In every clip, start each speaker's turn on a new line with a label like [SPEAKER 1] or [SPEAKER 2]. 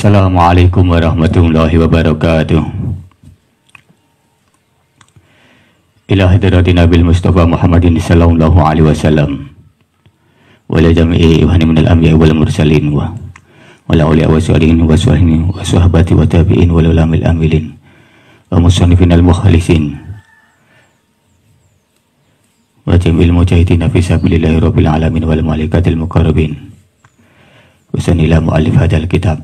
[SPEAKER 1] Assalamualaikum warahmatullahi wabarakatuh. Ila hadratin Nabil Mustafa Muhammadin sallallahu alaihi wasallam wa ila jami'i ihwani minal anbiya wal mursalin wa la awliya wa salihin wa sahabati wa tabi'in wa ulamil amilin wa musannifin al mukhlisin wa jamil mujahidin fi sabilillahi rabbil alamin wal malaikatil muqarrabin wa sanila muallif hadal kitab.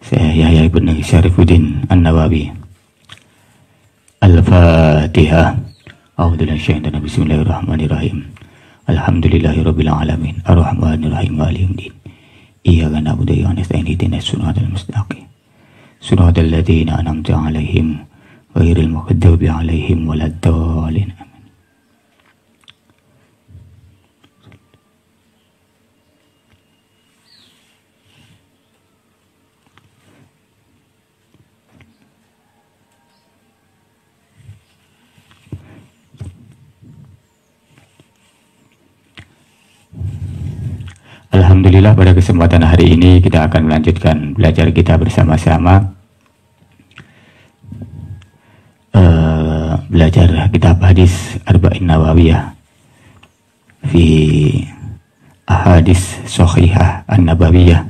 [SPEAKER 1] Saya Yahya ibn Syarifuddin An-Nawawi. Al-Fatihah. A'udzubillahi minasyaitonir rajim. Bismillahirrahmanirrahim. Alhamdulillahirabbil alamin. Arrahmanirrahim. Maliki yaumiddin. Iyyaka na'budu wa iyyaka nasta'in. Ihdinas siratal mustaqim. Siratal ladzina an'amta 'alaihim ghairil maghdubi 'alaihim waladdallin. Alhamdulillah, pada kesempatan hari ini kita akan melanjutkan belajar kita bersama-sama belajar kitab hadis Arba'in Nawawiyah fi ahadis sahihah an-nabawiyah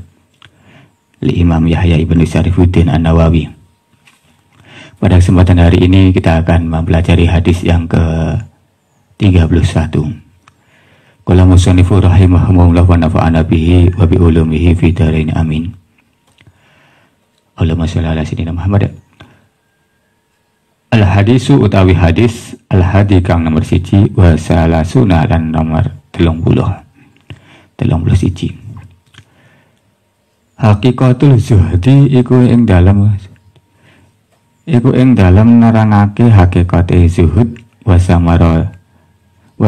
[SPEAKER 1] li Imam Yahya ibn Syarifuddin An-Nawawi. Pada kesempatan hari ini kita akan mempelajari hadis yang ke-31. Qala musannifu rahimahumullah wa nafa'ana bihi wa bi ulumihi fi dharain amin. Allahumma shalli ala sayyidina Muhammad. Al hadisu utawi hadis al hadi kang nomor 1 wa salasuna lan nomor 31. Hakikatul zuhdi iku ing dalem nerangake hakikate zuhud wa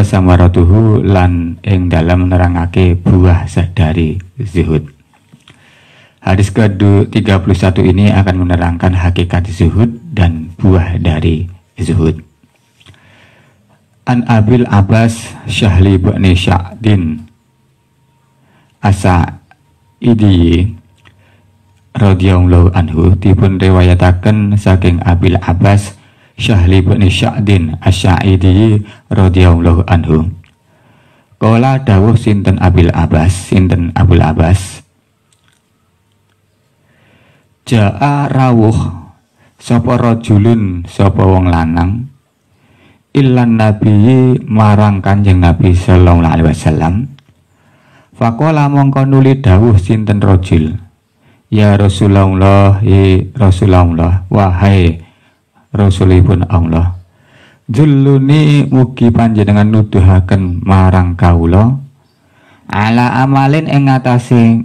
[SPEAKER 1] samaratuhu lan ing dalam nerangake buah dari zuhud. Hadis ke-31 ini akan menerangkan hakikat zuhud dan buah dari zuhud. An Abil Abbas Syahli bin Sya'din As-Sa'idi radhiyallahu anhu dipun riwayataken saking Abil Abbas Syahli bin Sya'din As-Sa'idi radhiyallahu anhu. Qala dawuh sinten Abul Abbas, Ja'a rawuh sapa rajulun sapa wong lanang illan nabiyyi marang Kanjeng Nabi sallallahu alaihi wasallam. Faqala mongko nuli dawuh sinten rajul, ya Rasulullah, wahai Rasulipun Allah, julluni mugi panjenengan nuduhaken marang kawula ala amalin ing ngatasé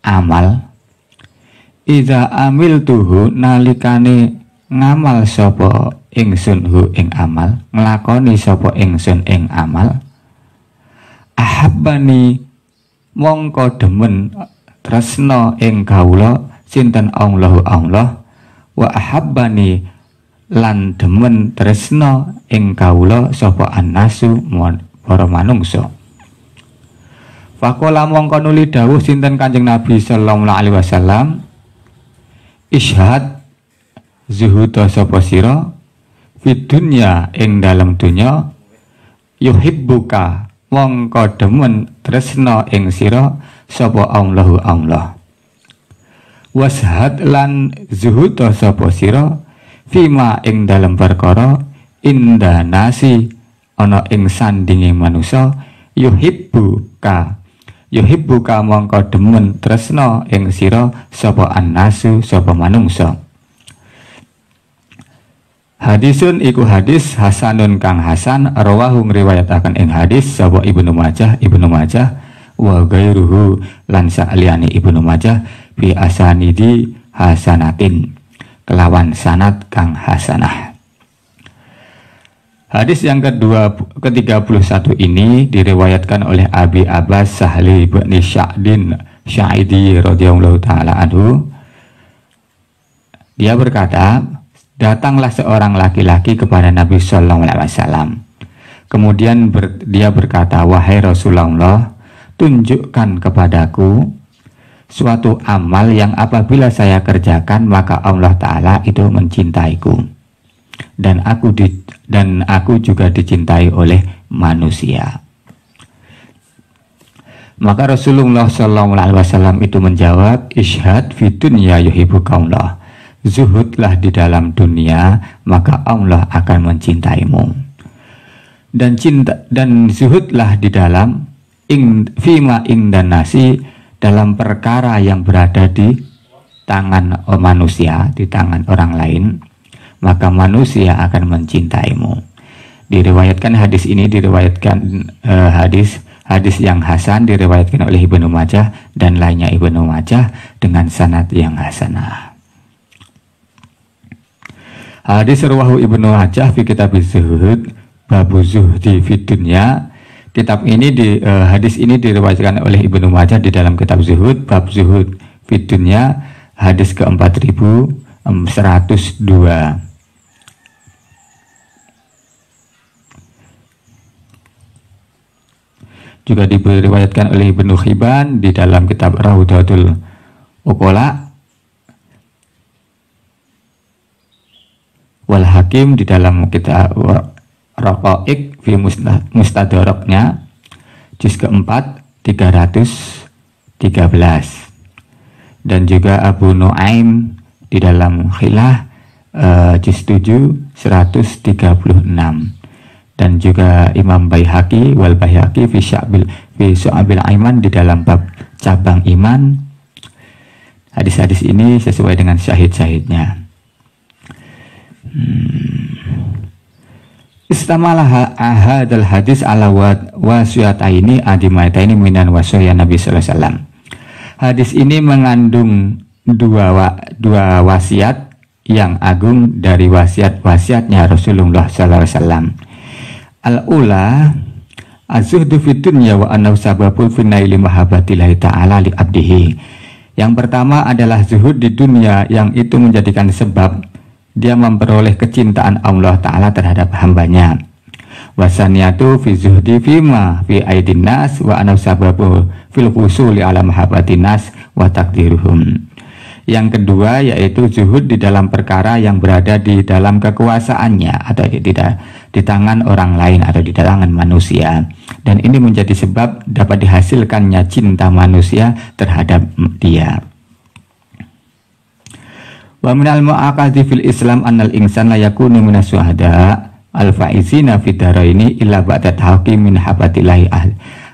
[SPEAKER 1] amal iza amil tuhu nalikane ngamal sapa ingsun hu ing amal, nglakoni sapa ingsun ing amal, ahabbani mongko demen tresna ing kawula sinten Allah wa ahabbani lan demen tresna ing kawula sapa annasu para manungsa. Faqala mongko nuli dawuh sinten Kanjeng Nabi sallallahu alaihi wasallam, ishad zuhuda sapa sira fid dunya ing dalem dunya, yuhibbuka mongko demen tresna ing sira sapa Allah. Washad lan zuhuda sapa sira fima ing dalam perkara inda nasi ana ing sandinge manusa, yuhibbuka mongko demen tresna ing sira sapa annasu sapa manungsa. Hadisun iku hadis hasanun kang hasan, rawahu ngriwayataken ing hadis sapa Ibnu Majah wa ghairuhu lan saliyane Ibnu Majah bi asanidi hasanatin kelawan sanad kang hasanah. Hadis yang ke-31 ini diriwayatkan oleh Abi Abbas Sahli bin Sya'din Sya'idi radhiyallahu taala anhu. Dia berkata, datanglah seorang laki-laki kepada Nabi sallallahu alaihi wasallam. Kemudian dia berkata, wahai Rasulullah, tunjukkan kepadaku suatu amal yang apabila saya kerjakan maka Allah Ta'ala itu mencintaiku, dan aku juga dicintai oleh manusia. Maka Rasulullah SAW itu menjawab, Ishhad fi dunya yuhibbukallah, zuhudlah di dalam dunia maka Allah akan mencintaimu, dan zuhudlah di dalam fima dan nasi, dalam perkara yang berada di tangan manusia, di tangan orang lain, maka manusia akan mencintaimu. Diriwayatkan hadis ini, hadis yang hasan, diriwayatkan oleh Ibnu Majah dan lainnya Ibnu Majah dengan sanad yang hasanah. Hadis rawahu Ibnu Majah fi kitab zuhud babu zuhdi fid dunya. Kitab ini hadis ini diriwayatkan oleh Ibnu Majah di dalam kitab zuhud bab zuhud fid dunya, hadis ke 4102. Juga diriwayatkan oleh Ibnu Hibban di dalam kitab Raudatul Uqala, wal Hakim di dalam kitab Raqaiq fi Mustadraknya juz keempat 313, dan juga Abu Nuaim di dalam Khilah juz 7 136, dan juga Imam Baihaqi wal Baihaqi fi Syu'abil Iman di dalam bab cabang iman. Hadis-hadis ini sesuai dengan syahid-syahidnya. Istamalaha ahadal hadis ala wasiyataini adimaitaini minan wasiyah Nabi sallallahu alaihi wasallam. Hadis ini mengandung dua wasiat yang agung dari wasiat-wasiatnya Rasulullah sallallahu alaihi wasallam. Al-ula az-zuhdu fid dunya wa annahu sababun fi naili mahabbatillahi ta'ala li abdihi. Yang pertama adalah zuhud di dunia, yang itu menjadikan sebab dia memperoleh kecintaan Allah Ta'ala terhadap hambanya. Wasaniyatu fi zuhdi fima fi aidin nas wa annahu sababu fil husuli ala mahabbatin nas wa takdiruhum. Yang kedua yaitu zuhud di dalam perkara yang berada di dalam kekuasaannya atau tidak di tangan orang lain atau di tangan manusia, dan ini menjadi sebab dapat dihasilkannya cinta manusia terhadap dia. Wa minal mu'aqadi fil Islam annal insan la yakunu minas syuhada al-faizina fid daraini illa ba'da tahaqi min habatillahi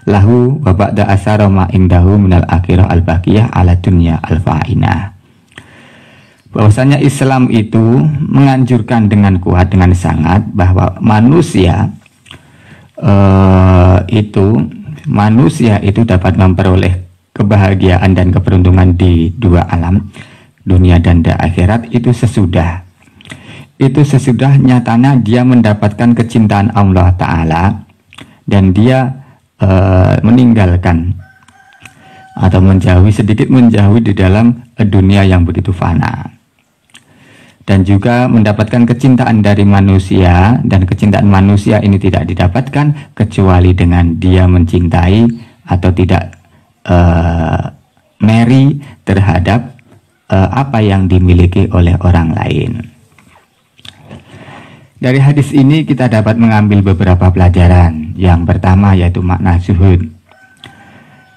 [SPEAKER 1] lahu wa ba'da asara ma indahu minal akhirah al-baqiyah ala dunya al-fa'inah. Bahwasanya Islam itu menganjurkan dengan kuat, dengan sangat, bahwa manusia itu dapat memperoleh kebahagiaan dan keberuntungan di dua alam, dunia dan di akhirat, itu sesudah nyatanya dia mendapatkan kecintaan Allah Ta'ala, dan dia meninggalkan atau sedikit menjauhi di dalam dunia yang begitu fana, dan juga mendapatkan kecintaan dari manusia, dan kecintaan manusia ini tidak didapatkan kecuali dengan dia mencintai atau tidak meri terhadap apa yang dimiliki oleh orang lain. Dari hadis ini kita dapat mengambil beberapa pelajaran. Yang pertama yaitu makna zuhud.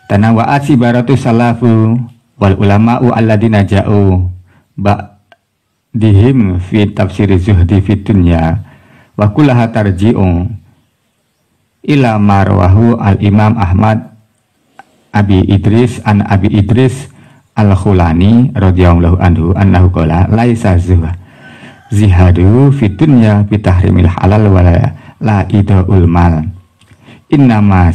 [SPEAKER 1] Tanawwa'at sibaratu salafu wal ulama'u alladina ja'u ba'dihim fi tafsir zuhdi fid dunya wa kullaha tarji'u ila marwahu al-imam Ahmad Abi Idris an Abi Idris al-Khulani radhiyallahu anhu annahu qala laisa zihadu fid dunya bi tahrimil halal wa la idaul mal innama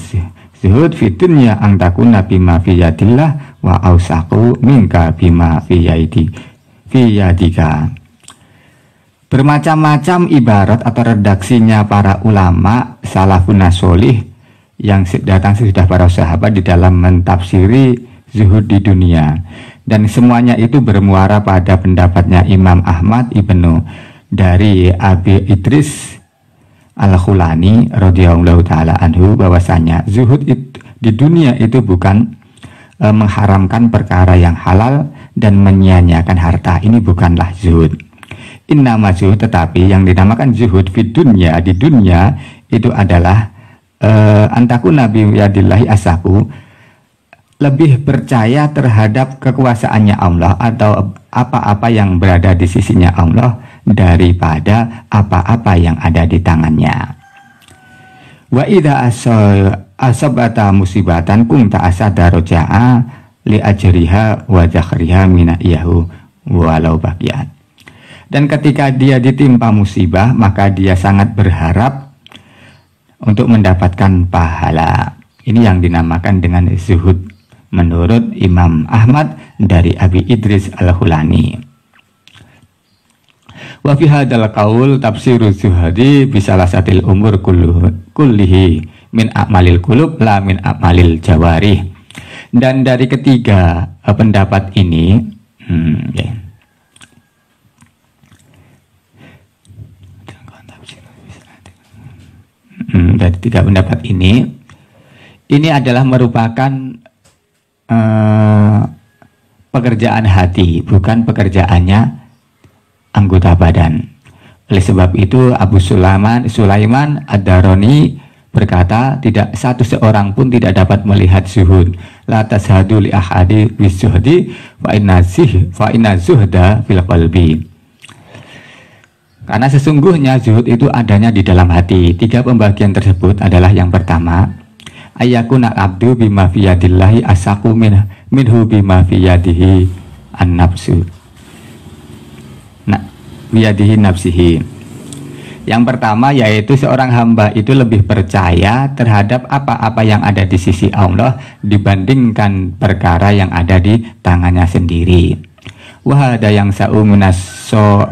[SPEAKER 1] zuhud fid dunya an takuna bima fi yadillah wa ausaqu minka bima fi yadika. Bermacam-macam ibarat atau redaksinya para ulama salafun solih yang datang sudah para sahabat di dalam mentafsiri zuhud di dunia, dan semuanya itu bermuara pada pendapatnya Imam Ahmad ibnu dari Abi Idris al-Khulani radhiyallahu taala anhu, bahwasanya zuhud di dunia itu bukan mengharamkan perkara yang halal dan menyia-nyiakan harta. Ini bukanlah zuhud. Innama zuhud, tetapi yang dinamakan zuhud di dunia itu adalah antakun nabi yadillahi asaku, lebih percaya terhadap kekuasaannya Allah atau apa-apa yang berada di sisinya Allah daripada apa-apa yang ada di tangannya. Wa idza asabata musibatan kunta asada roja'a li ajriha wa zakhriha mina'iyahu walau baqiyat. Dan ketika dia ditimpa musibah, maka dia sangat berharap untuk mendapatkan pahala. Ini yang dinamakan dengan zuhud menurut Imam Ahmad dari Abi Idris Al-Hulani. Wa fi hadzal qaul tafsiru zuhadi bisalasatil umur kullihi min a'malil qulub la min a'malil jawarih. Dan dari ketiga pendapat ini dari tiga pendapat ini adalah merupakan pekerjaan hati, bukan pekerjaannya anggota badan. Oleh sebab itu Abu Sulaiman Ad-Darani berkata, tidak satu seorang pun tidak dapat melihat zuhud. La tashhadu li ahadi bisuhdi fa inna zuhda fil qalbi. Karena sesungguhnya zuhud itu adanya di dalam hati. Tiga pembagian tersebut adalah yang pertama, ayyakuna abdu bima fi yadillahi asaku minhu bima fi yadihi an-nafsu. Nah, biyadihi nafsihi. Yang pertama yaitu seorang hamba itu lebih percaya terhadap apa-apa yang ada di sisi Allah dibandingkan perkara yang ada di tangannya sendiri. Wahada yang sa'u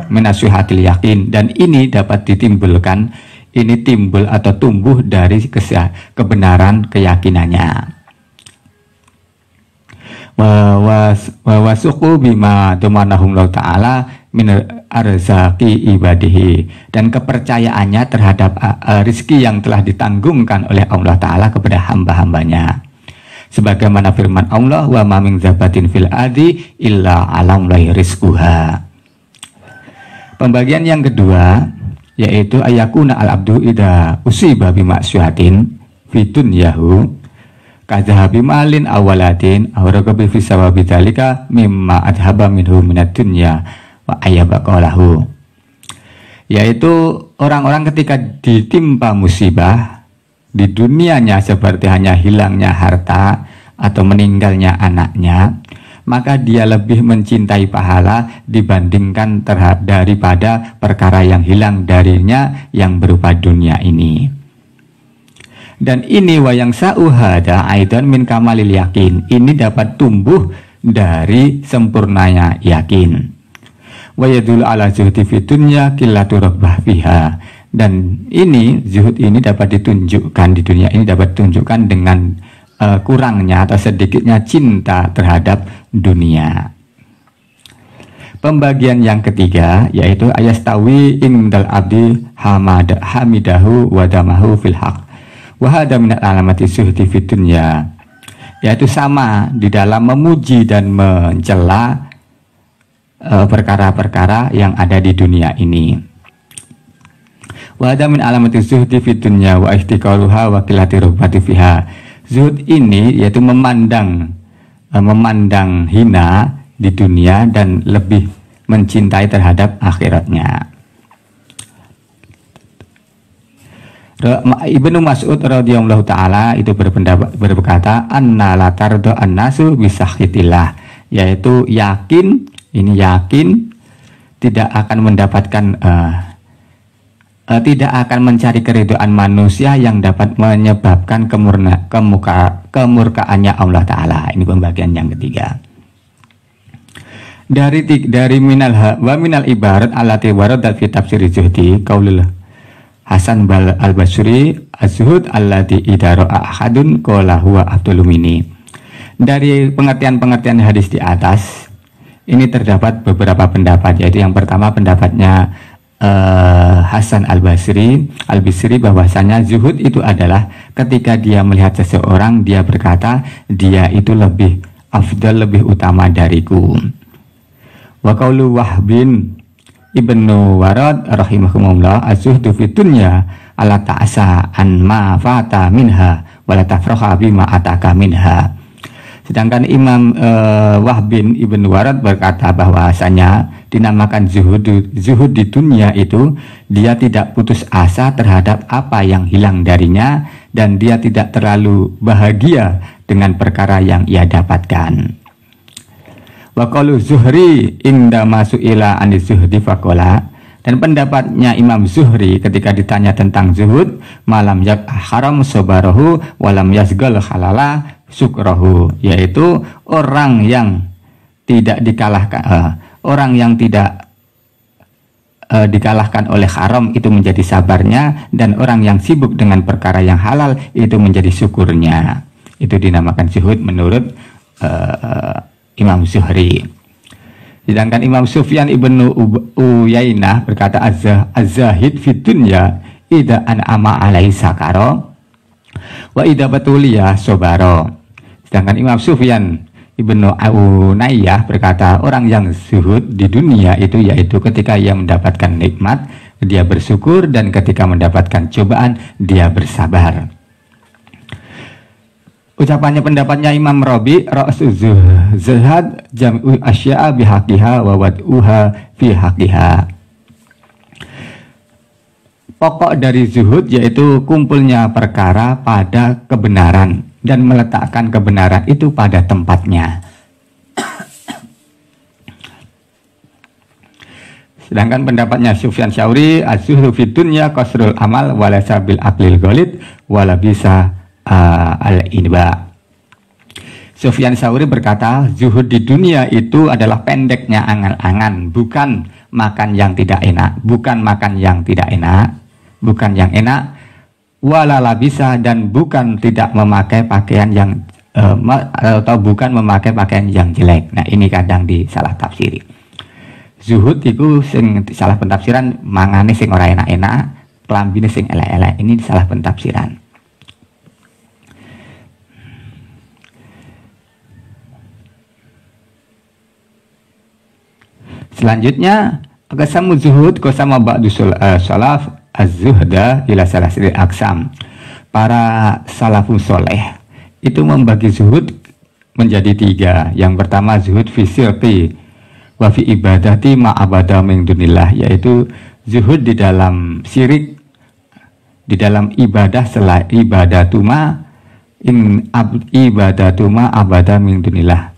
[SPEAKER 1] minasuhatil yakin, dan ini dapat ditimbulkan, ini timbul atau tumbuh dari kebenaran keyakinannya. Wawasuku bima tumanahumullahu ta'ala min arzaki ibadihi, dan kepercayaannya terhadap rizki yang telah ditanggungkan oleh Allah Ta'ala kepada hamba-hambanya. Sebagaimana firman Allah, wa ma min zabatin fil ardi illa 'alallahi rizquha. Pembagian yang kedua yaitu ayakuna al-abdu idza usiba bimaksyatin fi dunyahu kadzahabi malin awaladin aw ragabi fi sawabi dzalika mimma adhaba minhu minad dunya wa ayyabaqalahu. Yaitu orang-orang ketika ditimpa musibah di dunianya seperti hanya hilangnya harta atau meninggalnya anaknya, maka dia lebih mencintai pahala dibandingkan daripada perkara yang hilang darinya yang berupa dunia ini. Dan ini wayang sa'uhada aidan min kamalil yakin, ini dapat tumbuh dari sempurnanya yakin. Wa yadullu ala zuhdi fid dunya qillatu raghbah fiha. Dan ini zuhud ini dapat ditunjukkan di dunia ini, dapat ditunjukkan dengan kurangnya atau sedikitnya cinta terhadap dunia. Pembagian yang ketiga yaitu ayastawi indal abdi hamidahu wadamahu fil haq wa hada min alamati zuhdi fid dunya, yaitu sama di dalam memuji dan mencela perkara-perkara yang ada di dunia ini. Wa ada min alamati zuhdi fid dunya wa ihtiqaruha wa qillati rughbati fiha. Zuhud ini yaitu memandang hina di dunia dan lebih mencintai terhadap akhiratnya. Ibnu Mas'ud radhiyallahu taala itu berkata, anna la tardu annasu bisakhitillah, yaitu yakin tidak akan mendapatkan tidak akan mencari keridhaan manusia yang dapat menyebabkan kemurkaannya Allah Ta'ala. Ini pembagian yang ketiga. Dari minal ibarat alati waradat fi tafsir zuhdi qaulul Hasan al-Basri az-zuhud allati idara ahadun qala huwa afdalu minni. Dari pengertian-pengertian hadis di atas ini terdapat beberapa pendapat, yaitu yang pertama pendapatnya Hasan al-Basri bahwasanya zuhud itu adalah ketika dia melihat seseorang, dia berkata dia itu lebih afdal lebih utama dariku. Wa qaulu Wahbin Ibnu Warad rahimahumullah az-zuhdu fid dunya ala ta'asa an ma fata minha wala tafraha bima ataka minha. Sedangkan Imam Wahbin Ibnu Warad berkata bahwasanya dinamakan zuhud di dunia itu dia tidak putus asa terhadap apa yang hilang darinya dan dia tidak terlalu bahagia dengan perkara yang ia dapatkan. Wa qalu Zuhri inda masu'ila anis zuhdi faqala, dan pendapatnya Imam Zuhri ketika ditanya tentang zuhud, malam yak haram sobarahu walam yasgal halala syukrahu, yaitu orang yang tidak dikalahkan orang yang tidak dikalahkan oleh haram itu menjadi sabarnya, dan orang yang sibuk dengan perkara yang halal itu menjadi syukurnya. Itu dinamakan zuhud menurut Imam Zuhri. Sedangkan Imam Sufyan ibnu Uyainah berkata az-zahid fid dunya idza an'ama alaihi sakaro wa idza batuliya sobaro. Sedangkan Imam Sufyan ibnu Uyainah berkata orang yang zuhud di dunia itu yaitu ketika ia mendapatkan nikmat dia bersyukur, dan ketika mendapatkan cobaan dia bersabar. Ucapannya pendapatnya Imam Rabi, ra'su zuhad jam'u asya'a bihaqiha wa wad'uha fi haqiha. Pokok dari zuhud yaitu kumpulnya perkara pada kebenaran dan meletakkan kebenaran itu pada tempatnya. Sedangkan pendapatnya Sufyan Tsauri, az-zuhdu fid dunya qasrul amal wa laysa bil aqlil ghalid wa la bisa al-inba. Sufyan Tsauri berkata, zuhud di dunia itu adalah pendeknya angan-angan, bukan makan yang tidak enak, bukan makan yang tidak enak, bukan yang enak, walala bisa, dan bukan tidak memakai pakaian yang atau bukan memakai pakaian yang jelek. Nah, ini kadang disalah tafsiri. Zuhud itu sing salah pentafsiran mangane sing ora enak-enak, klambine sing elek-elek. Ini salah pentafsiran. Selanjutnya, qasamu zuhud qasama ba'du salaf az-zuhda ila salasil aqsam. Para salafus soleh itu membagi zuhud menjadi 3. Yang pertama zuhud fi sirqi wa fi ibadati ma abada min dunillah, yaitu zuhud di dalam syirik, di dalam ibadah selain ibadatuma ibadatuma abada min dunillah,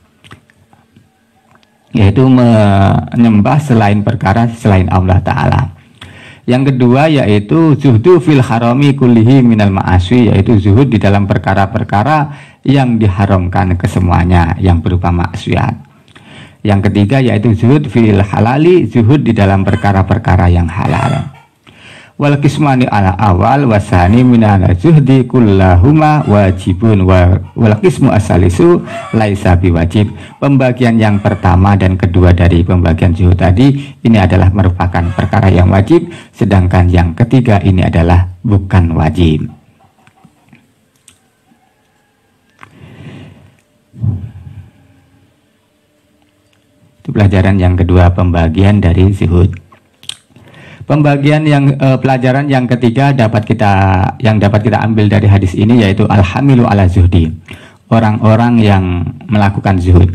[SPEAKER 1] yaitu menyembah selain perkara selain Allah Ta'ala. Yang kedua yaitu zuhdu fil harami kullihi minal ma'aswi, yaitu zuhud di dalam perkara-perkara yang diharamkan kesemuanya yang berupa maksiat. Yang ketiga yaitu zuhud fil halali, zuhud di dalam perkara-perkara yang halal. Wal qismani ala awal wasani minal zuhdi kullahuma wajibun wal qismu asalisu laisa biwajib. Pembagian yang pertama dan kedua dari pembagian zuhud tadi ini adalah merupakan perkara yang wajib, sedangkan yang ketiga ini adalah bukan wajib. Itu pelajaran yang kedua, pembagian dari zuhud. Pembagian yang pelajaran yang ketiga dapat kita ambil dari hadis ini yaitu alhamilu ala zuhdi, orang-orang yang melakukan zuhud.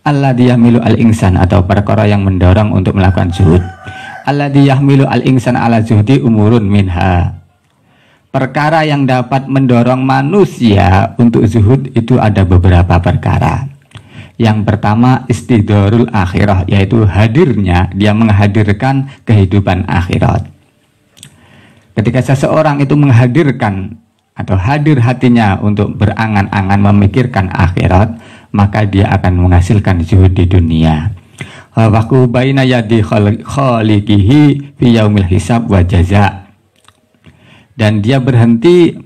[SPEAKER 1] Alladzi yahmilu al-insan, atau perkara yang mendorong untuk melakukan zuhud. Alladzi yahmilu al-insan ala zuhdi umurun minha. Perkara yang dapat mendorong manusia untuk zuhud itu ada beberapa perkara. Yang pertama istidharul akhirah, yaitu hadirnya, dia menghadirkan kehidupan akhirat. Ketika seseorang itu menghadirkan atau hadir hatinya untuk berangan-angan memikirkan akhirat, maka dia akan menghasilkan zuhud di dunia. Waqu baina yadi khaliqihi fi yaumil hisab wa jaza. Dan dia berhenti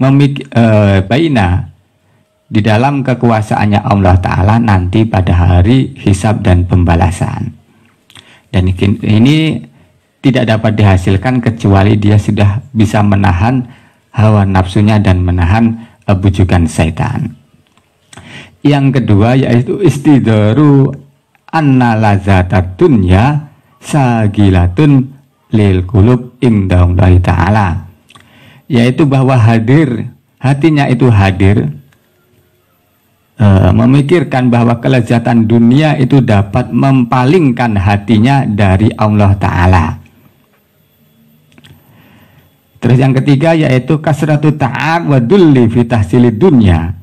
[SPEAKER 1] baina di dalam kekuasaannya Allah Ta'ala nanti pada hari hisab dan pembalasan. Dan ini tidak dapat dihasilkan kecuali dia sudah bisa menahan hawa nafsunya dan menahan bujukan setan. Yang kedua yaitu istidharu anna lazatad dunya sagilatun lil qulub indallahi ta'ala, yaitu bahwa hatinya itu hadir memikirkan bahwa kelezatan dunia itu dapat mempalingkan hatinya dari Allah Ta'ala. Terus yang ketiga yaitu kasratu ta'aq wa dulli fi tahsilid dunya.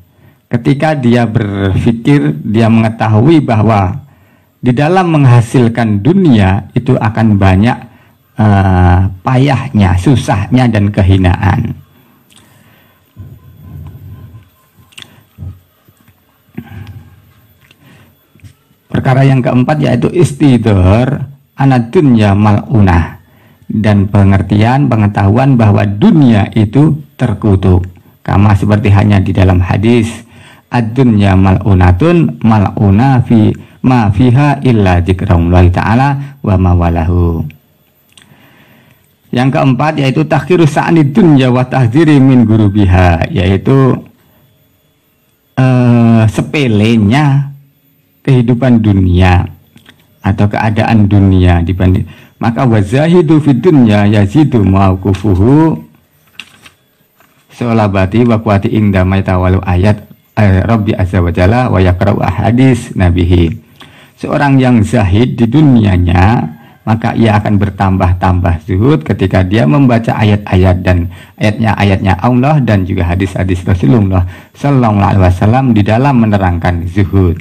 [SPEAKER 1] Ketika dia berpikir, dia mengetahui bahwa di dalam menghasilkan dunia itu akan banyak payahnya, susahnya, dan kehinaan. Perkara yang keempat yaitu istidhar anad dunya mal'unah, dan pengetahuan bahwa dunia itu terkutuk. Kama seperti hanya di dalam hadis, ad-dunya mal'unatun mal'una fi ma fiha illa dzikrallahi ta'ala wa mawalahu. Yang keempat yaitu takhiru sa'nid dunya wa tahdziri min gurubiha, yaitu sepelenya kehidupan dunia atau keadaan dunia dibanding, maka wazahidu fid dunya yazidu mauqufuhu solabati wa quwati inda maitawalu ayat Rabbi azza wa jalla wa yaqra'u ahadis nabihi. Seorang yang zahid di dunianya, maka ia akan bertambah-tambah zuhud ketika dia membaca ayat-ayat dan ayatnya Allah dan juga hadis-hadis Rasulullah sallallahu alaihi wasallam di dalam menerangkan zuhud.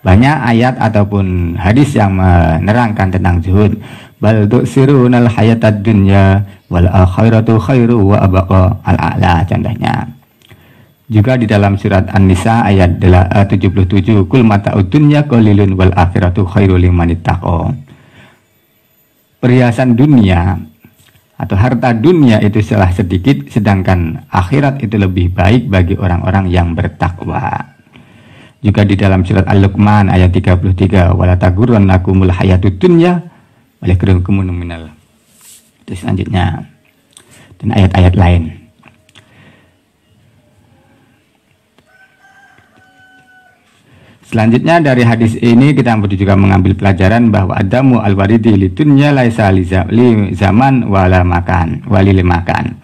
[SPEAKER 1] Banyak ayat ataupun hadis yang menerangkan tentang zuhud. Bal tu'sirunal hayatad dunya wal akhiratu khairu wa abqa al-a'la, contohnya. Juga di dalam surat An-Nisa ayat 77, kul mata'ud dunya qalilun wal akhiratu khairu liman ittaqa. Perhiasan dunia atau harta dunia itu salah sedikit, sedangkan akhirat itu lebih baik bagi orang-orang yang bertakwa. Juga di dalam surat Al-Luqman ayat 33, wala tagurrannakumul hayatud dunya wa yaghurrannakum minal. Terus selanjutnya dan ayat-ayat lain. Selanjutnya dari hadis ini kita juga mengambil pelajaran bahwa adamu al-waridi li dunya laisa li zaman wala makan walil makan.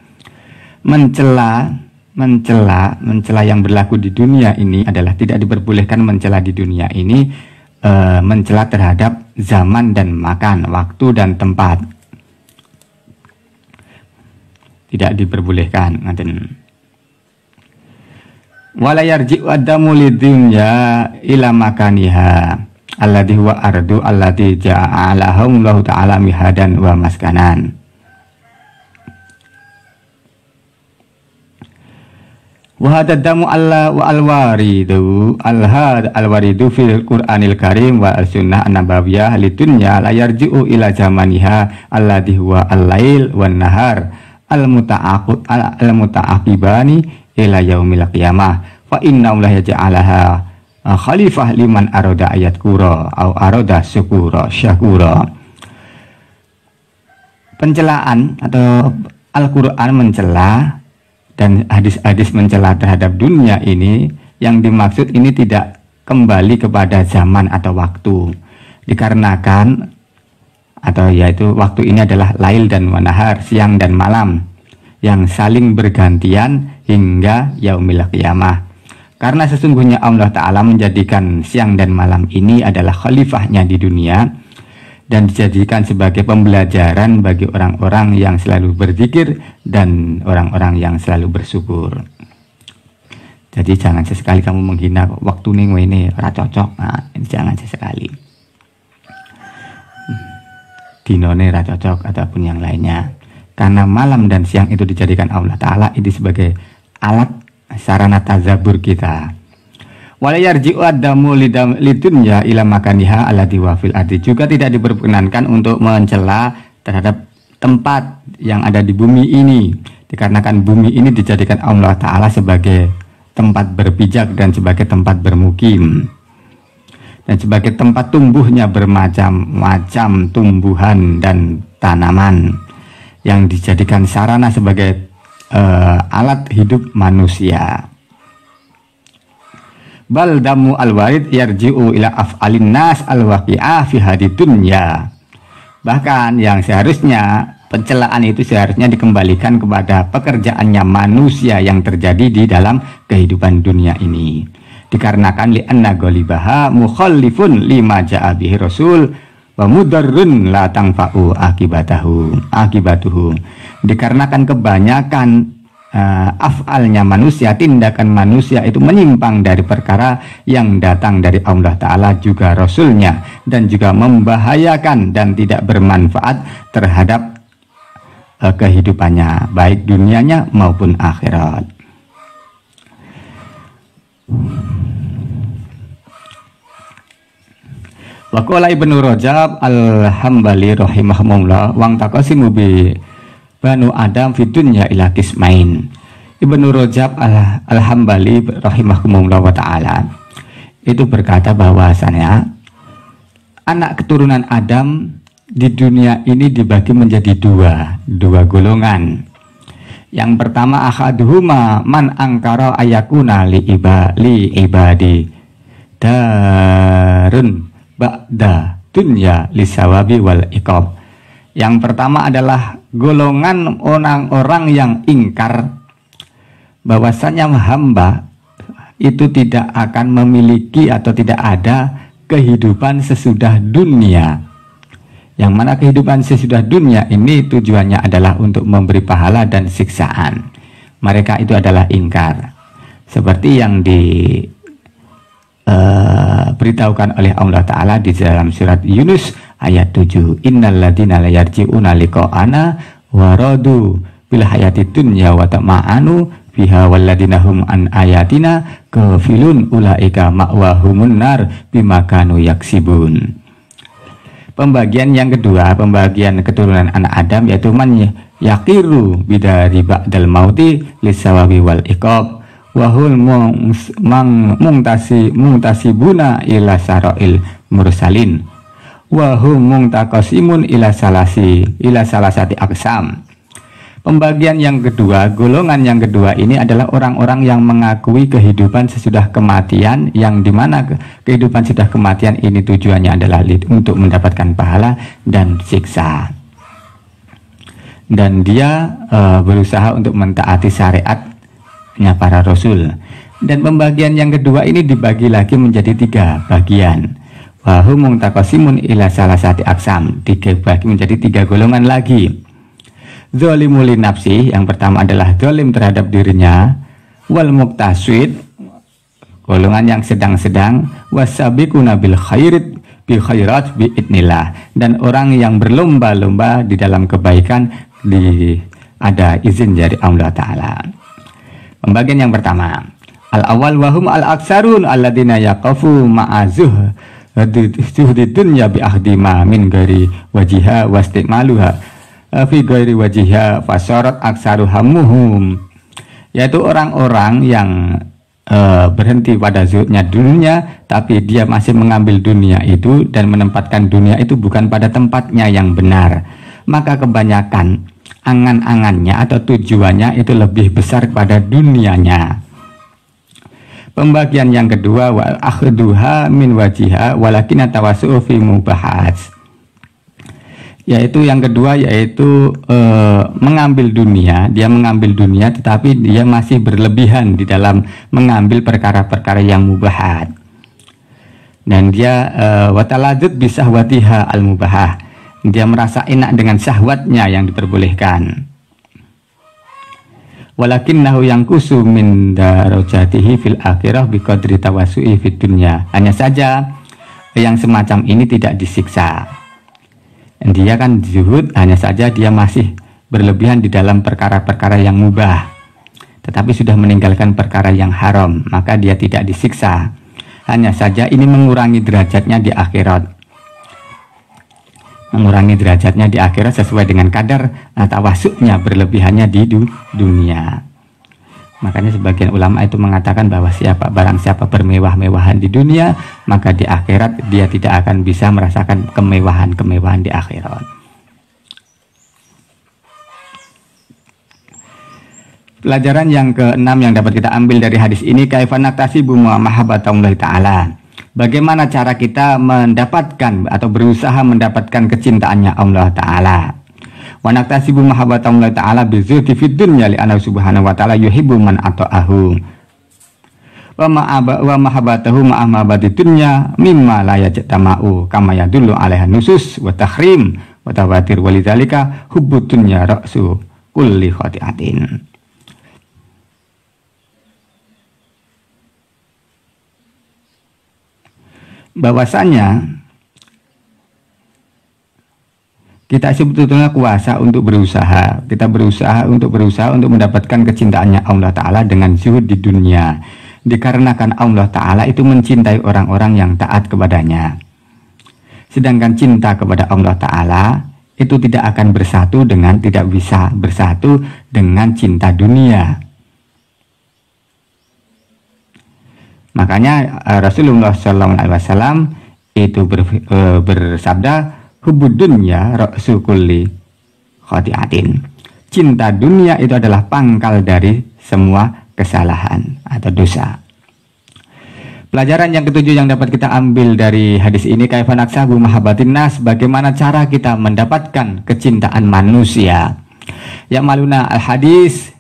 [SPEAKER 1] Mencela yang berlaku di dunia ini adalah tidak diperbolehkan mencela di dunia ini, mencela terhadap zaman dan makan, waktu dan tempat. Tidak diperbolehkan. Wala yarji'u adamu lidunya ila makaniha alladhi huwa ardu alladhi ja'alahum Allah ta'ala mihadan wa maskanan. Wa hadadamu alla wa alwaridu alwaridu fil Qur'anil Karim wa al-sunnah an-nabawiyah lidunya la yarji'u ila zamaniha alladhi huwa al-lail wan nahar al-muta'aqibani ila yaumil qiyamah fa inna Allah yaj'alaha khalifah liman arada ayat kura au arada syakura. Pencelaan atau Al-Qur'an mencela dan hadis-hadis mencela terhadap dunia ini, yang dimaksud ini tidak kembali kepada zaman atau waktu, dikarenakan atau yaitu waktu ini adalah lail dan wanahar, siang dan malam, yang saling bergantian hingga yaumil qiyamah. Karena sesungguhnya Allah Ta'ala menjadikan siang dan malam ini adalah khalifahnya di dunia dan dijadikan sebagai pembelajaran bagi orang-orang yang selalu berzikir dan orang-orang yang selalu bersyukur. Jadi jangan sesekali kamu menghina waktu ini ora cocok. Nah, jangan sesekali. Dinone ora cocok ataupun yang lainnya. Karena malam dan siang itu dijadikan Allah Ta'ala ini sebagai alat sarana tazabur kita. Wala yarji'u adamu lidunya ila makaniha alladhi wa fil ardi. Juga tidak diperkenankan untuk mencela terhadap tempat yang ada di bumi ini, dikarenakan bumi ini dijadikan Allah Ta'ala sebagai tempat berpijak dan sebagai tempat bermukim dan sebagai tempat tumbuhnya bermacam-macam tumbuhan dan tanaman yang dijadikan sarana sebagai alat hidup manusia. bal damu al-warid yarji'u ila af'alin nas al-waqi'ah fi hadid dunya. Bahkan yang seharusnya pencelaan itu seharusnya dikembalikan kepada pekerjaannya manusia yang terjadi di dalam kehidupan dunia ini. Dikarenakan li'anna ghalibaha mukhallifun lima ja'a bihi rasul wa mudarrun la tangfa'u akibatuhu. Dikarenakan kebanyakan af'alnya manusia, tindakan manusia itu menyimpang dari perkara yang datang dari Allah Ta'ala juga Rasulnya, dan juga membahayakan dan tidak bermanfaat terhadap kehidupannya, baik dunianya maupun akhirat. Wa qala Ibnu Rajab al-Hambali rahimahullah wang taqasimu bi Banu Adam fidunya ila kismain. Ibnu Rajab al-Hambali rahimahumullah wa ta'ala itu berkata bahwasanya anak keturunan Adam di dunia ini dibagi menjadi dua golongan. Yang pertama akhaduhuma man angkara ayakuna li ibadi darun ba'da dunya lisawabi wal iqab. Yang pertama adalah golongan orang-orang yang ingkar bahwasanya hamba itu tidak akan memiliki atau tidak ada kehidupan sesudah dunia. Yang mana kehidupan sesudah dunia ini tujuannya adalah untuk memberi pahala dan siksaan. Mereka itu adalah ingkar. Seperti yang beritahukan oleh Allah Ta'ala di dalam surat Yunus ayat 7. Innal ladzina la yarji'una liqa'ana wa radu bil hayati dunya wa tama'anu fiha wal ladzina hum an ayatina ghafilun ulaika ma'wahumun nar bima kanu yaksibun. Pembagian yang kedua, pembagian keturunan anak Adam, yaitu man yaqiru bidari ba'dal mauti lisawabi wal iqab wahul mungtasibuna ila sara'il mursalin wahum mungtakasimun ila salasati aksam. Pembagian yang kedua, golongan yang kedua ini adalah orang-orang yang mengakui kehidupan sesudah kematian, yang dimana kehidupan sesudah kematian ini tujuannya adalah untuk mendapatkan pahala dan siksa, dan dia berusaha untuk mentaati syariatnya para rasul. Dan pembagian yang kedua ini dibagi lagi menjadi 3 bagian. Wahum mungtakasimun ila salasati aksam, dibagi menjadi 3 golongan lagi. Zalimul li nafsi, yang pertama adalah zalim terhadap dirinya, wal muktasid, golongan yang sedang-sedang, wasabiquna bil khairat bi idnillah, dan orang yang berlomba-lomba di dalam kebaikan ada izin dari Allah Ta'ala. Pembagian yang pertama, al awal wahum al aksarun alladzina yaqafu ma'azuh zuhdi dunya bi ahdima min ghairi wajiha wastimaluha fi ghairi wajiha fasarat aksaru hamuhum, yaitu orang-orang yang berhenti pada zuhudnya dunia, tapi dia masih mengambil dunia itu dan menempatkan dunia itu bukan pada tempatnya yang benar. Maka kebanyakan angan-angannya atau tujuannya itu lebih besar kepada dunianya. Pembagian yang kedua, wa akhduha min wajiha walakin tawassu'u fi mubahat, yaitu yang kedua yaitu mengambil dunia. Dia mengambil dunia tetapi dia masih berlebihan di dalam mengambil perkara-perkara yang mubahat, dan dia wataladzud bisahwatiha al mubahah, dia merasa enak dengan syahwatnya yang diperbolehkan. Walakinnahu yanqusu min darajatihi fil akhirah biqadri tawassu'i fid dunya, hanya saja yang semacam ini tidak disiksa. Dia kan zuhud, hanya saja dia masih berlebihan di dalam perkara-perkara yang mubah, tetapi sudah meninggalkan perkara yang haram, maka dia tidak disiksa. Hanya saja ini mengurangi derajatnya di akhirat, sesuai dengan kadar tawasuknya, berlebihannya di dunia. Makanya sebagian ulama itu mengatakan bahwa barang siapa bermewah-mewahan di dunia, maka di akhirat dia tidak akan bisa merasakan kemewahan-kemewahan di akhirat. Pelajaran yang keenam yang dapat kita ambil dari hadis ini, kaifa naktasibu mahabbatallahi ta'ala. Bagaimana cara kita mendapatkan atau berusaha mendapatkan kecintaannya Allah Ta'ala. Wa naktasibu mahabbatallahi ta'ala bizuhdi fid dunya li anna subhanahu wa ta'ala yuhibbu man ata'ahu. Wa mahabbatahu ma'amabadi dunya mimma la yajtama'u kama yadullu alaiha nusus wa tahrim wa tawatir walidzalika hubbud dunya ra'su kulli khati'atin. Bahwasanya kita sebetulnya kuasa untuk berusaha. Kita berusaha untuk mendapatkan kecintaannya Allah Ta'ala dengan zuhud di dunia. Dikarenakan Allah Ta'ala itu mencintai orang-orang yang taat kepadanya. Sedangkan cinta kepada Allah Ta'ala itu tidak akan tidak bisa bersatu dengan cinta dunia. Makanya Rasulullah SAW itu bersabda, hubbud dunya ra'su kulli khati'atin. Cinta dunia itu adalah pangkal dari semua kesalahan atau dosa. Pelajaran yang ketujuh yang dapat kita ambil dari hadis ini, kaifa naksabu mahabbatin nas, bagaimana cara kita mendapatkan kecintaan manusia. Ya maluna al hadis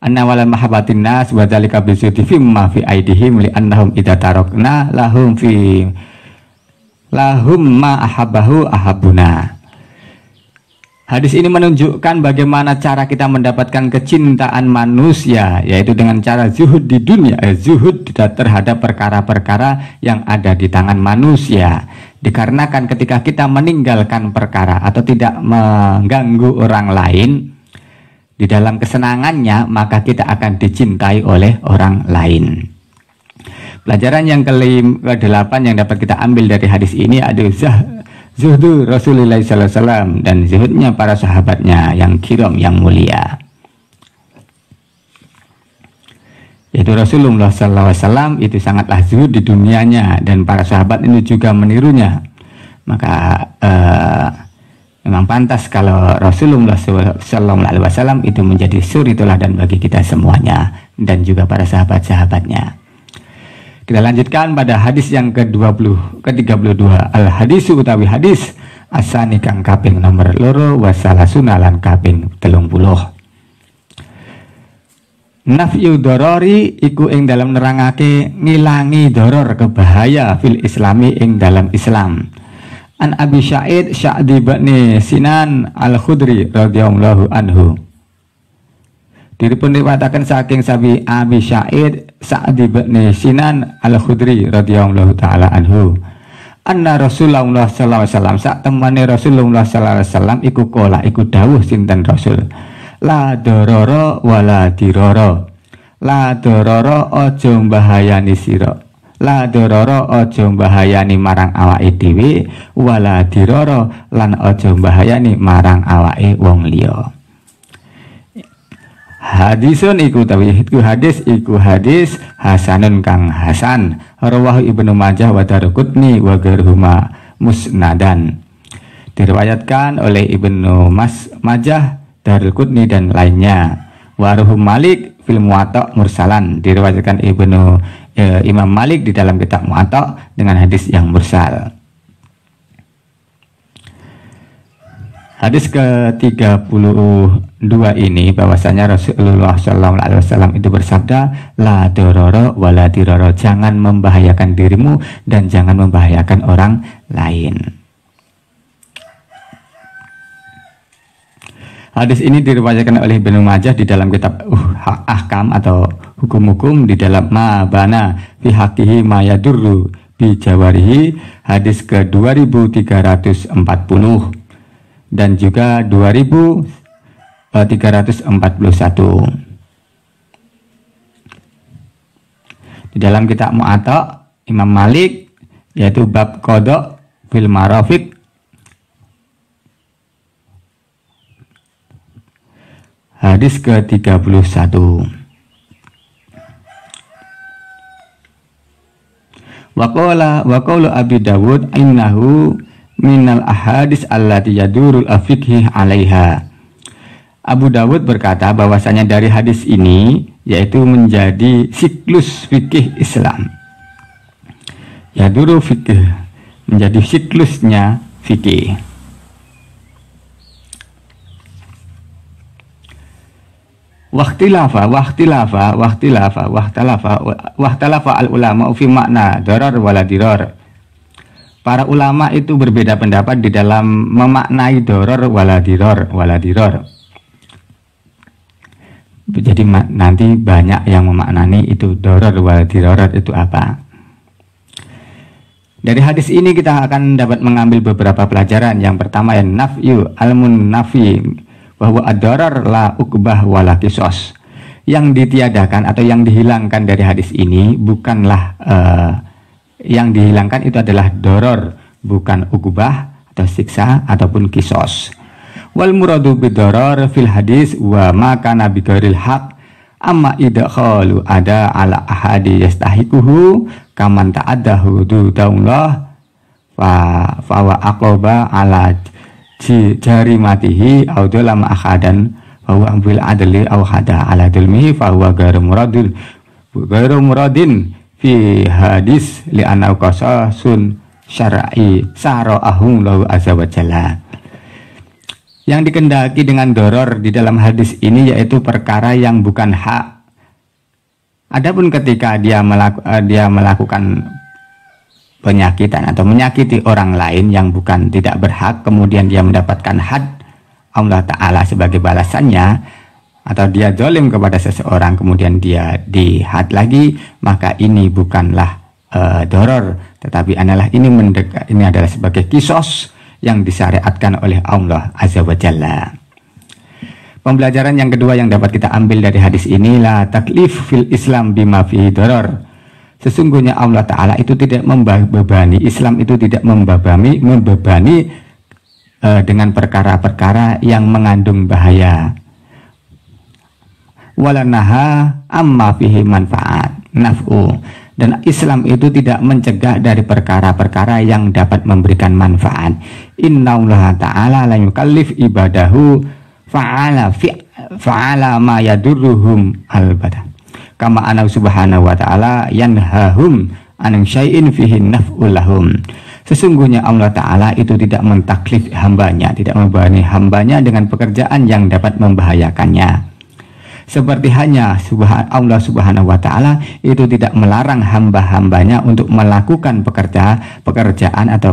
[SPEAKER 1] anna wala mahabbatin nas wa dzalika bizuti fimma fi aidihim li annahum idza tarakna lahum ma ahabbahu ahabuna. Hadis ini menunjukkan bagaimana cara kita mendapatkan kecintaan manusia, yaitu dengan cara zuhud di dunia, zuhud terhadap perkara-perkara yang ada di tangan manusia. Dikarenakan ketika kita meninggalkan perkara atau tidak mengganggu orang lain di dalam kesenangannya, maka kita akan dicintai oleh orang lain. Pelajaran yang ke-8 yang dapat kita ambil dari hadis ini adalah zuhdu Rasulullah SAW dan zuhudnya para sahabatnya yang kiram, yang mulia. Yaitu Rasulullah SAW itu sangatlah zuhud di dunianya dan para sahabat itu juga menirunya. Maka memang pantas kalau Rasulullah SAW itu menjadi suri teladan bagi kita semuanya dan juga para sahabat-sahabatnya. Kita lanjutkan pada hadis yang ke-32. Al-hadisu utawi hadis asani kang kaping nomor loro wasalasuna lan kaping 30. Nafyu dorori iku ing dalam nerangake ngilangi doror kebahaya fil islami ing dalam Islam. An Abi Sa'id Sa'di bin Sinan Al-Khudri radhiyallahu anhu. Diripun riwayataken saking sabi Abi Sa'id Sa'di bin Sinan Al-Khudri radhiyallahu taala anhu. Anna Rasulullah sallallahu alaihi wasallam sak temane Rasulullah sallallahu alaihi wasallam iku kola iku dawuh sinten Rasul. La dororo wala diroro. La dororo aja mbahayani sira. La dororo aja mbahayani marang awake dhewe, wala diroro lan aja mbahayani marang awake wong liya. Hadisun iku hadis hasanun kang hasan rawahu Ibnu Majah wa Daruqutni wa ghairuhuma musnadan. Diriwayatkan oleh Ibnu Majah, Daruqutni dan lainnya. Waruhum Malik fil Muwatta mursalan, diriwayatkan Imam Malik di dalam kitab Muwatta dengan hadis yang mursal. Hadis ke-32 ini bahwasanya Rasulullah SAW itu bersabda, la dororo wala diroro, jangan membahayakan dirimu dan jangan membahayakan orang lain. Hadis ini diriwayatkan oleh Ibnu Majah di dalam kitab Ahkam atau hukum-hukum di dalam Mabana fi haqqihi ma yadurru bi jawarihi, hadis ke-2340 dan juga 2341. Di dalam kitab Mu'atta Imam Malik, yaitu bab qada fil marafiq, hadis ke-31. Wa qala Abi Dawud innahu minal ahadis allati yadurul afiqhi alaiha Abu Dawud berkata bahwasanya dari hadis ini yaitu menjadi siklus fikih Islam. Ya dulu fikih menjadi siklusnya fikih. Wahtalafa al ulama fi makna darar wala dirar. Para ulama itu berbeda pendapat di dalam memaknai darar wala dirar. Jadi nanti banyak yang memaknani itu darar wal dirarat itu apa. Dari hadis ini kita akan dapat mengambil beberapa pelajaran. Yang pertama yang nafyu al-munnafi bahwa ad-darar la ukbah wala kisos. Yang ditiadakan atau yang dihilangkan dari hadis ini bukanlah yang dihilangkan itu adalah darar, bukan ukbah atau siksa ataupun kisos. Wal muradu bidarar fil hadis wa ma kana bi ghairil haq amma idkhalu ada ala ahadi yastahiquhu kaman ta'addahu hududullah fa wa aqaba ala jarimatihi aw dalama akhadan fa huwa bil adli aw hada ala dulmihi fa huwa ghairu muradin fi hadis li anna qasasun syar'i sara'ahu lahu azza wa jalla. Yang dikendaki dengan doror di dalam hadis ini yaitu perkara yang bukan hak. Adapun ketika dia melakukan penyakitan atau menyakiti orang lain yang bukan tidak berhak, kemudian dia mendapatkan had Allah Ta'ala sebagai balasannya, atau dia zalim kepada seseorang kemudian dia dihad lagi, maka ini bukanlah doror, tetapi ini adalah sebagai kisos yang disyariatkan oleh Allah Azza wa Jalla. Pembelajaran yang kedua yang dapat kita ambil dari hadis ini, la taklif fil Islam bima fihi darar. Sesungguhnya Allah Ta'ala itu tidak membebani, Islam itu tidak membebani dengan perkara-perkara yang mengandung bahaya. Walanaha amma fihi manfaat naf'u. Dan Islam itu tidak mencegah dari perkara-perkara yang dapat memberikan manfaat. Innallaha ta'ala la yukallif ibadahu fa'ala ma yadurruhum al-badah. Kama ana subhanahu wa ta'ala yanhahum an syai'in fihi naf'ul lahum. Sesungguhnya Allah Ta'ala itu tidak mentaklif hambanya, tidak membebani hambanya dengan pekerjaan yang dapat membahayakannya. Seperti hanya Allah Subhanahu wa Ta'ala itu tidak melarang hamba-hambanya untuk melakukan pekerjaan atau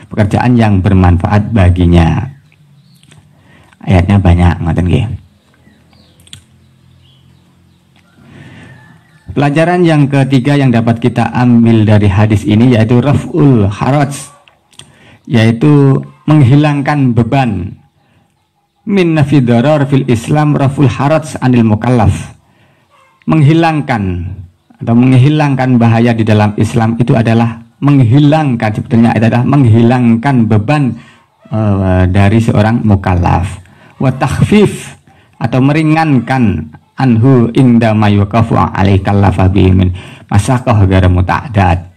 [SPEAKER 1] pekerjaan yang bermanfaat baginya. Ayatnya banyak, ngoten nggih. Pelajaran yang ketiga yang dapat kita ambil dari hadis ini yaitu raf'ul haraj, yaitu menghilangkan beban. Min nafi darar fil Islam raful haraj anil mukallaf. Menghilangkan bahaya di dalam Islam itu adalah sebetulnya adalah menghilangkan beban dari seorang mukallaf. Wa takhfif atau meringankan anhu inda ma yuqafu alaika lafabi min masaqah ghairu muta'addad.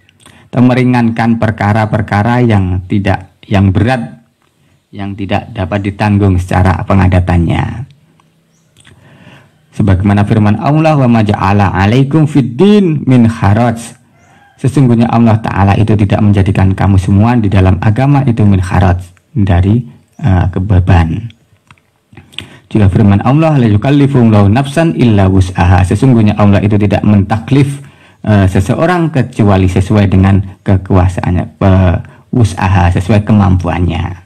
[SPEAKER 1] Atau meringankan perkara-perkara yang berat yang tidak dapat ditanggung secara pengadatannya. Sebagaimana firman Allah, wa ma ja'ala 'alaikum fid din min haraj. Sesungguhnya Allah Ta'ala itu tidak menjadikan kamu semua di dalam agama itu min haraj, dari kebeban. Juga firman Allah, la yukallifu Allahu nafsan illa wus'aha. Sesungguhnya Allah itu tidak mentaklif seseorang kecuali sesuai dengan kekuasaannya, wus'aha, sesuai kemampuannya.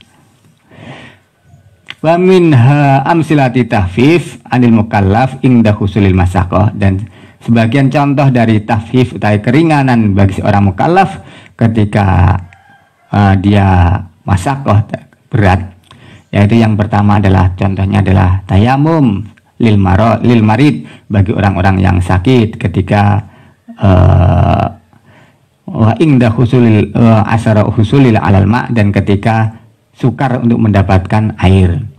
[SPEAKER 1] Wa minha amsilati tahfif anil mukallaf inda husulil masaqah. Dan sebagian contoh dari tahfif atau keringanan bagi seorang mukallaf ketika dia masaqah berat, yaitu yang pertama adalah contohnya adalah tayamum lil marid bagi orang-orang yang sakit ketika wa inda husulil asara husulil alal ma, dan ketika sukar untuk mendapatkan air.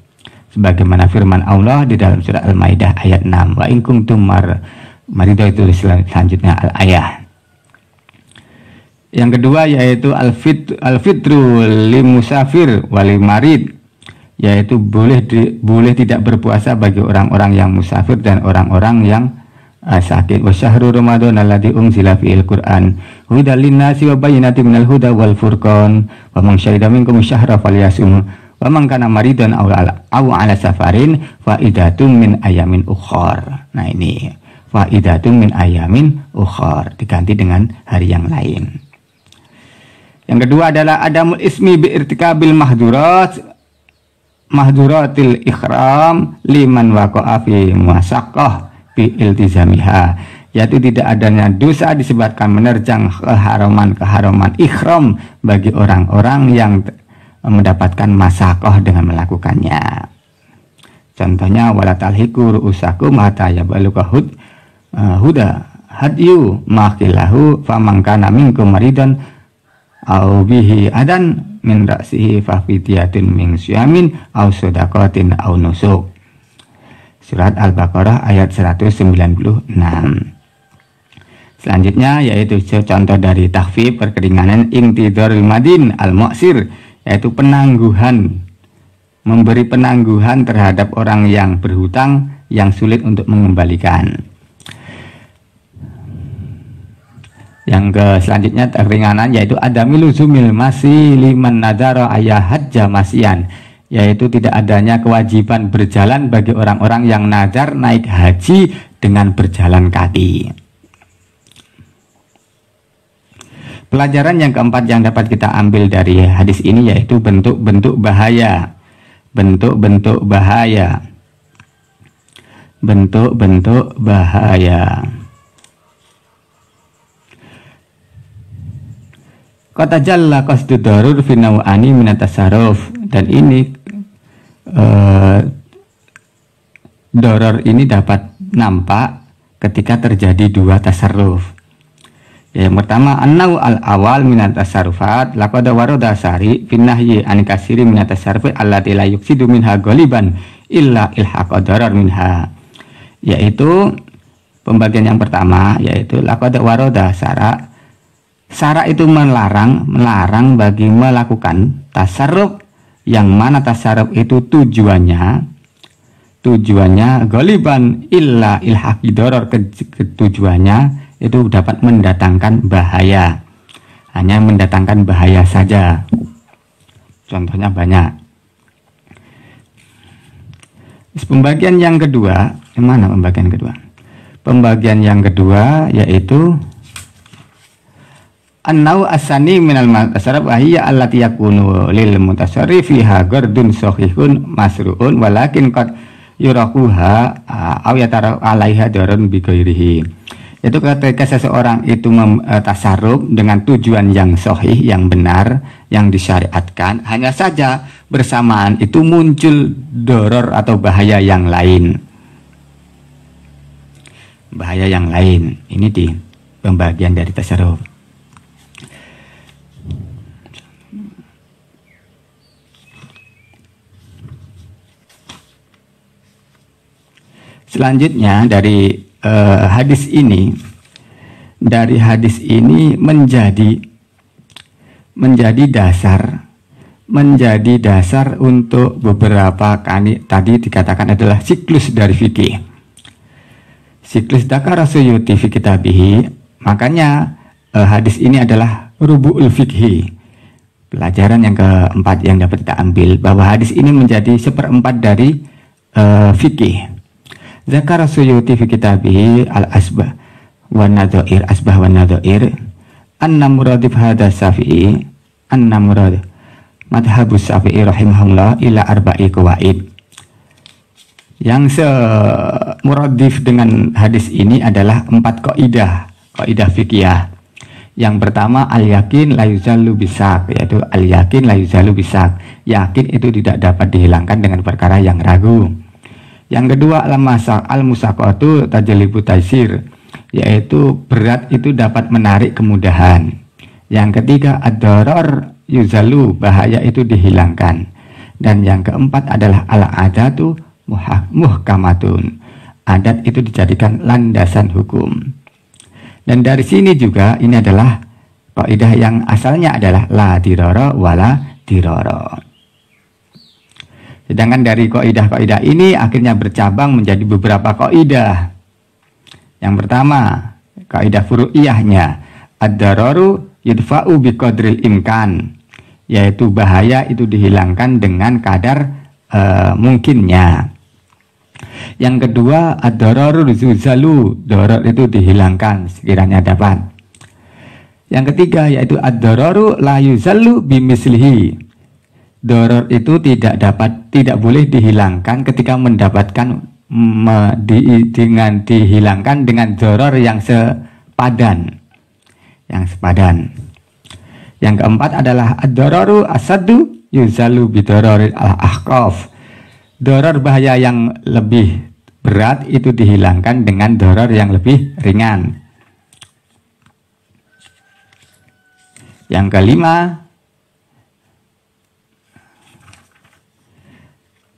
[SPEAKER 1] Sebagaimana firman Allah di dalam surah Al-Maidah ayat 6, wa in kuntum maridah, itu selanjutnya al-ayah. Yang kedua yaitu al-fitru limusafir wali marid. yaitu boleh tidak berpuasa bagi orang-orang yang musafir dan orang-orang yang sakit. Wa syahru Ramadan alladzi unzila fiil Qur'an hudal linnasi wa bayyinatin minal huda wal furqan wa man syahida minkum syahra falyasum wa man kana maridan aw ala safarin fa idatun min ayamin ukhar. Nah ini fa idatun min ayamin ukhar diganti dengan hari yang lain. Yang kedua adalah adamul ismi bi irtikabil mahduratil ikhram liman waqa'a fi muwasaqqah bi iltizamiha, yaitu tidak adanya dosa disebabkan menerjang keharaman ikhram bagi orang-orang yang mendapatkan masakoh dengan melakukannya. Contohnya wala talhiku ru'usakum hatta yabaluka huda hadyu maqilahu faman kana minkum maridan aw bihi adan min ra'sihi fa fidyatun min syamin aw shadaqatin aw nusuk. Surat Al-Baqarah ayat 196. Selanjutnya yaitu contoh dari takhfif perkeringanan intidharul madin al-mu'sir, yaitu penangguhan, memberi penangguhan terhadap orang yang berhutang yang sulit untuk mengembalikan. Yang selanjutnya keringanan yaitu adamil luzumil masih liman nadara ayah hajja masyan, yaitu tidak adanya kewajiban berjalan bagi orang-orang yang nazar naik haji dengan berjalan kaki. Pelajaran yang keempat yang dapat kita ambil dari hadis ini yaitu bentuk-bentuk bahaya. Bentuk-bentuk bahaya. Bentuk-bentuk bahaya. Kata jalla qasdu darur fi naw'ani min at-tasarruf, dan ini doror ini dapat nampak ketika terjadi dua tasarruf. Yang pertama annau al-awal min at-tasarrufat laqad warada sari fi nahyi an kasiri min at-tasarrufi allati la yuksidu minha ghaliban illa ilhaqa darar minha, yaitu pembagian yang pertama yaitu laqad warada Sara itu melarang bagi melakukan tasarruf yang mana tasarruf itu tujuannya goliban illa ilhaqi doror, tujuannya itu dapat mendatangkan bahaya, hanya mendatangkan bahaya saja. Contohnya banyak. Pembagian yang kedua, yang mana pembagian kedua? Pembagian yang kedua yaitu annau asani minal mutasarrif ahiyya allati yakunu lil mutasarrifiha gardun sahihun masruun walakin qad yuraquha aw yatara alaiha darun bi ghairihi. Itu ketika seseorang itu tasarruf dengan tujuan yang sahih, yang benar, yang disyariatkan, hanya saja bersamaan itu muncul doror atau bahaya yang lain. Bahaya yang lain. Ini di pembagian dari tasarruf. Selanjutnya dari hadis ini menjadi dasar untuk beberapa kali tadi dikatakan adalah siklus dari fikih. Siklus Dakar Suyuti fi kitabihi, makanya hadis ini adalah rubu'ul fikhi. Pelajaran yang keempat yang dapat kita ambil bahwa hadis ini menjadi seperempat dari fikih. Zakar Suyuti fi kitabihi al-asbah wa nadhair asbah wa nadhair anna muradif hadha Syafi'i anna murad madhabus Syafi'i rahimahullah ila arba'i qawaid. Yang muradif dengan hadis ini adalah 4 kaidah fikih. Yang pertama al-yakin la yuzalu bisak, yaitu al-yakin la yuzalu bisak, yakin itu tidak dapat dihilangkan dengan perkara yang ragu. Yang kedua al-musaqatu tajlibu taisir, yaitu berat itu dapat menarik kemudahan. Yang ketiga ad-darar yuzalu, bahaya itu dihilangkan. Dan yang keempat adalah al-adatu muhkamatun, adat itu dijadikan landasan hukum. Dan dari sini juga ini adalah kaidah yang asalnya adalah la dirara wala dirara. Sedangkan dari kaidah-kaidah ini akhirnya bercabang menjadi beberapa kaidah. Yang pertama, kaidah furu'iyahnya, ad-dararu yudfa'u biqadril imkan, yaitu bahaya itu dihilangkan dengan kadar mungkinnya. Yang kedua, ad-dararu yuzalu, darar itu dihilangkan sekiranya dapat. Yang ketiga yaitu ad-dararu la yuzalu bimislihi, darar itu tidak boleh dihilangkan ketika mendapatkan dihilangkan dengan darar yang sepadan. Yang keempat adalah ad-dararu asadu yuzalu bidararil al-ahqaf, darar bahaya yang lebih berat itu dihilangkan dengan darar yang lebih ringan. Yang kelima,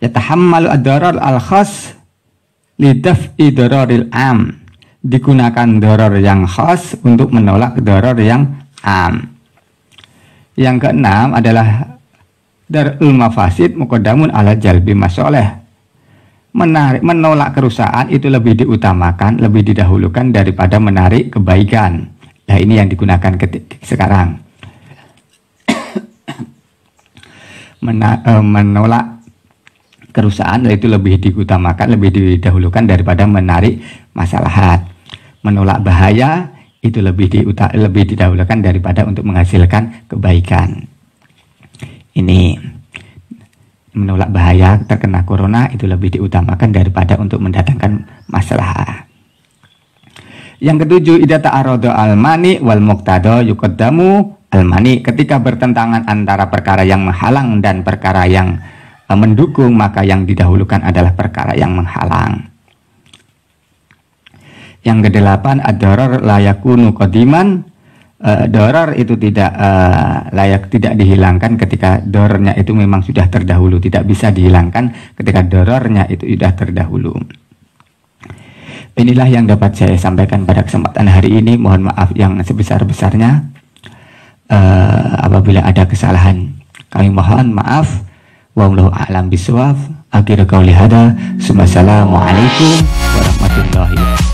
[SPEAKER 1] yatahammalu ad-darar al-khas lidaf'i dararil am, digunakan darar yang khas untuk menolak darar yang am. Yang keenam adalah darul mafasid muqaddamun ala jalbi masoleh, menolak kerusakan itu lebih diutamakan, lebih didahulukan daripada menarik kebaikan. Nah, ini yang digunakan sekarang. Menolak kerusakan itu lebih diutamakan, lebih didahulukan daripada menarik maslahat. Menolak bahaya itu lebih didahulukan daripada untuk menghasilkan kebaikan. Ini menolak bahaya terkena corona itu lebih diutamakan daripada untuk mendatangkan masalah. Yang ketujuh, idza ta'arada al-mani wal muqtada yuqaddamu al-mani, ketika bertentangan antara perkara yang menghalang dan perkara yang mendukung, maka yang didahulukan adalah perkara yang menghalang. Yang kedelapan, ad-darar la yakunu qadiman, darar itu tidak dihilangkan ketika dararnya itu memang sudah terdahulu, tidak bisa dihilangkan ketika dararnya itu sudah terdahulu. Inilah yang dapat saya sampaikan pada kesempatan hari ini. Mohon maaf yang sebesar-besarnya apabila ada kesalahan, kami mohon maaf. Wallahu a'lam bishawab. Akhir qauli hada, assalamualaikum warahmatullahi wabarakatuh.